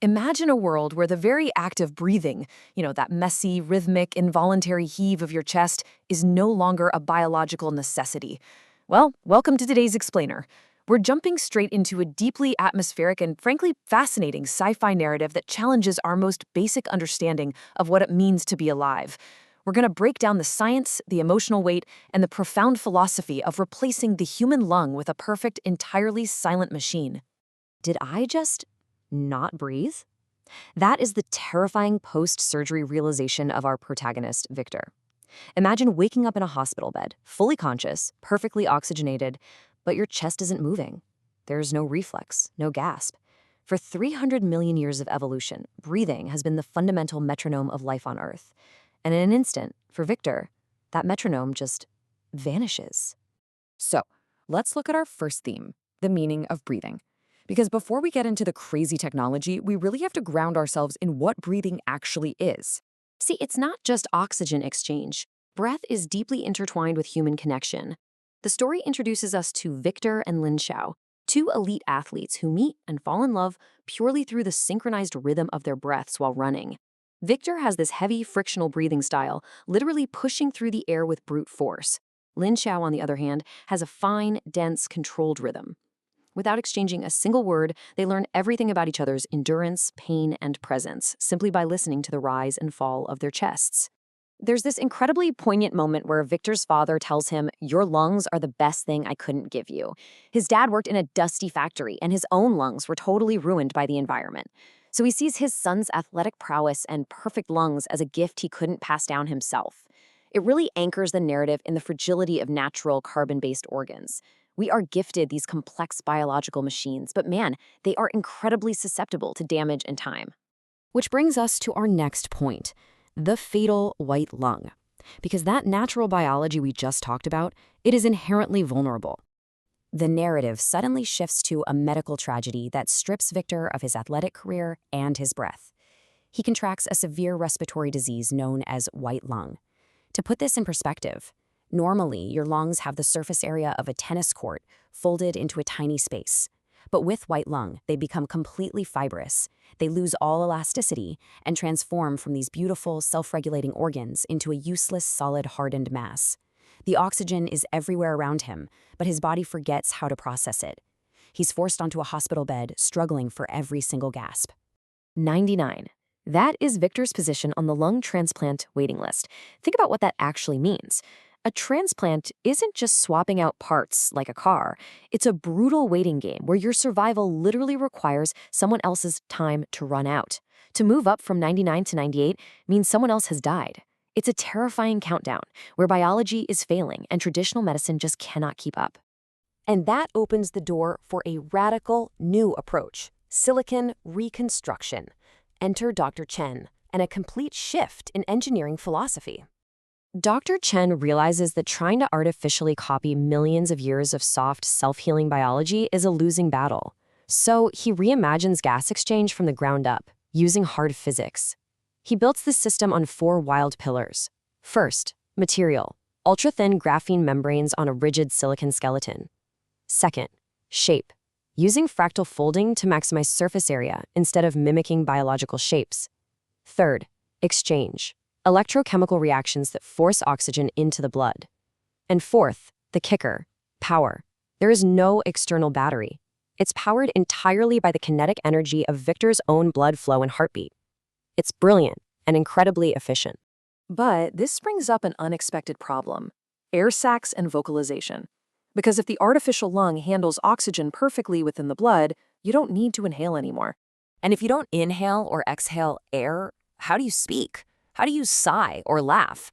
Imagine a world where the very act of breathing, that messy, rhythmic, involuntary heave of your chest, is no longer a biological necessity. Well, welcome to today's Explainer. We're jumping straight into a deeply atmospheric and frankly fascinating sci-fi narrative that challenges our most basic understanding of what it means to be alive. We're going to break down the science, the emotional weight, and the profound philosophy of replacing the human lung with a perfect, entirely silent machine. Did I just not breathe? That is the terrifying post-surgery realization of our protagonist, Victor. Imagine waking up in a hospital bed, fully conscious, perfectly oxygenated, but your chest isn't moving. There's no reflex, no gasp. For 300 million years of evolution, breathing has been the fundamental metronome of life on Earth. And in an instant, for Victor, that metronome just vanishes. So, let's look at our first theme, the meaning of breathing. Because before we get into the crazy technology, we really have to ground ourselves in what breathing actually is. See, it's not just oxygen exchange. Breath is deeply intertwined with human connection. The story introduces us to Victor and Lin Xiao, two elite athletes who meet and fall in love purely through the synchronized rhythm of their breaths while running. Victor has this heavy, frictional breathing style, literally pushing through the air with brute force. Lin Xiao, on the other hand, has a fine, dense, controlled rhythm. Without exchanging a single word, they learn everything about each other's endurance, pain, and presence, simply by listening to the rise and fall of their chests. There's this incredibly poignant moment where Victor's father tells him, "Your lungs are the best thing I couldn't give you." His dad worked in a dusty factory, and his own lungs were totally ruined by the environment. So he sees his son's athletic prowess and perfect lungs as a gift he couldn't pass down himself. It really anchors the narrative in the fragility of natural carbon-based organs. We are gifted these complex biological machines, but man, they are incredibly susceptible to damage and time. Which brings us to our next point, the fatal white lung. Because that natural biology we just talked about, it is inherently vulnerable. The narrative suddenly shifts to a medical tragedy that strips Victor of his athletic career and his breath. He contracts a severe respiratory disease known as white lung. To put this in perspective, normally your lungs have the surface area of a tennis court folded into a tiny space. But with white lung, they become completely fibrous. They lose all elasticity and transform from these beautiful, self-regulating organs into a useless, solid, hardened mass. The oxygen is everywhere around him, but his body forgets how to process it. He's forced onto a hospital bed, struggling for every single gasp. 99. That is Victor's position on the lung transplant waiting list. Think about what that actually means. A transplant isn't just swapping out parts like a car. It's a brutal waiting game where your survival literally requires someone else's time to run out. To move up from 99 to 98 means someone else has died. It's a terrifying countdown where biology is failing and traditional medicine just cannot keep up. And that opens the door for a radical new approach, silicon reconstruction. Enter Dr. Chen, and a complete shift in engineering philosophy. Dr. Chen realizes that trying to artificially copy millions of years of soft, self-healing biology is a losing battle. So he reimagines gas exchange from the ground up, using hard physics. He builds the system on 4 wild pillars. First, material, ultra-thin graphene membranes on a rigid silicon skeleton. Second, shape, using fractal folding to maximize surface area instead of mimicking biological shapes. Third, exchange, electrochemical reactions that force oxygen into the blood. And fourth, the kicker, power. There is no external battery. It's powered entirely by the kinetic energy of Victor's own blood flow and heartbeat. It's brilliant and incredibly efficient. But this brings up an unexpected problem: air sacs and vocalization. Because if the artificial lung handles oxygen perfectly within the blood, you don't need to inhale anymore. And if you don't inhale or exhale air, how do you speak? How do you sigh or laugh?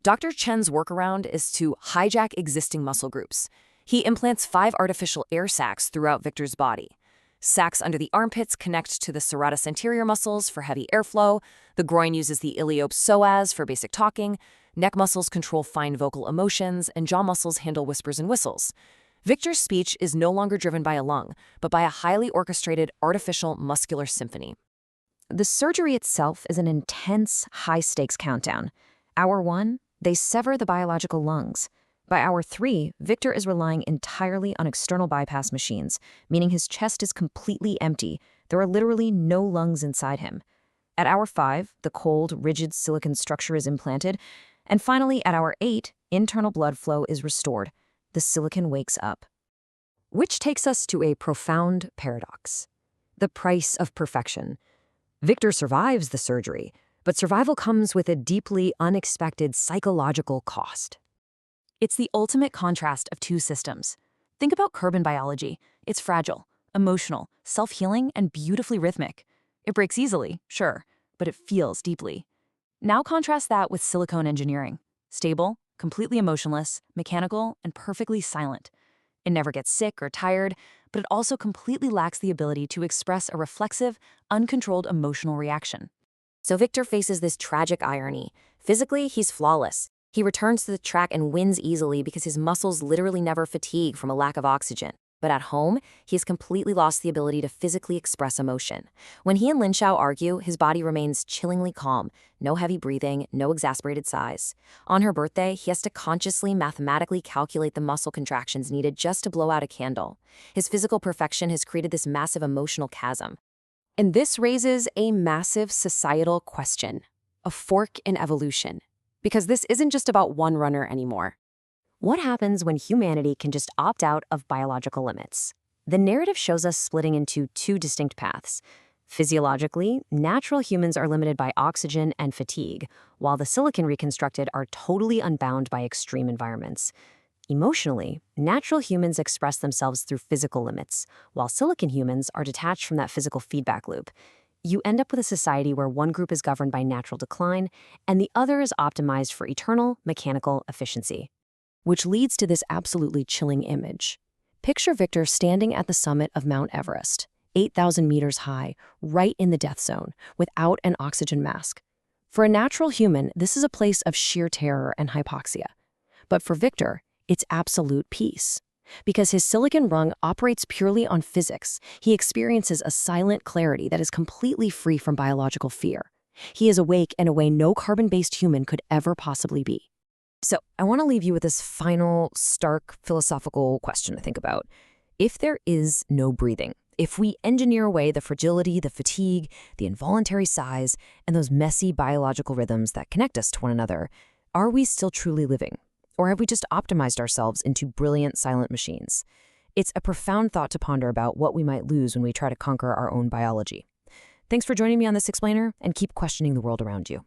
Dr. Chen's workaround is to hijack existing muscle groups. He implants 5 artificial air sacs throughout Victor's body. Sacs under the armpits connect to the serratus anterior muscles for heavy airflow. The groin uses the iliopsoas for basic talking. Neck muscles control fine vocal emotions, and jaw muscles handle whispers and whistles. Victor's speech is no longer driven by a lung, but by a highly orchestrated artificial muscular symphony. The surgery itself is an intense, high-stakes countdown. Hour 1, they sever the biological lungs. By hour 3, Victor is relying entirely on external bypass machines, meaning his chest is completely empty. There are literally no lungs inside him. At hour 5, the cold, rigid silicon structure is implanted. And finally, at hour 8, internal blood flow is restored. The silicon wakes up. Which takes us to a profound paradox: the price of perfection. Victor survives the surgery, but survival comes with a deeply unexpected psychological cost. It's the ultimate contrast of two systems. Think about carbon biology. It's fragile, emotional, self-healing, and beautifully rhythmic. It breaks easily, sure, but it feels deeply. Now contrast that with silicone engineering. Stable, completely emotionless, mechanical, and perfectly silent. It never gets sick or tired, but it also completely lacks the ability to express a reflexive, uncontrolled emotional reaction. So Victor faces this tragic irony. Physically, he's flawless. He returns to the track and wins easily because his muscles literally never fatigue from a lack of oxygen. But at home, he has completely lost the ability to physically express emotion. When he and Lin Xiao argue, his body remains chillingly calm, no heavy breathing, no exasperated sighs. On her birthday, he has to consciously, mathematically calculate the muscle contractions needed just to blow out a candle. His physical perfection has created this massive emotional chasm. And this raises a massive societal question, a fork in evolution. Because this isn't just about one runner anymore. What happens when humanity can just opt out of biological limits? The narrative shows us splitting into two distinct paths. Physiologically, natural humans are limited by oxygen and fatigue, while the silicon reconstructed are totally unbound by extreme environments. Emotionally, natural humans express themselves through physical limits, while silicon humans are detached from that physical feedback loop. You end up with a society where one group is governed by natural decline, and the other is optimized for eternal mechanical efficiency. Which leads to this absolutely chilling image. Picture Victor standing at the summit of Mount Everest, 8,000 meters high, right in the death zone, without an oxygen mask. For a natural human, this is a place of sheer terror and hypoxia. But for Victor, it's absolute peace. Because his silicon rung operates purely on physics, he experiences a silent clarity that is completely free from biological fear. He is awake in a way no carbon-based human could ever possibly be. So I want to leave you with this final, stark, philosophical question to think about. If there is no breathing, if we engineer away the fragility, the fatigue, the involuntary sighs, and those messy biological rhythms that connect us to one another, are we still truly living? Or have we just optimized ourselves into brilliant, silent machines? It's a profound thought to ponder about what we might lose when we try to conquer our own biology. Thanks for joining me on this explainer, and keep questioning the world around you.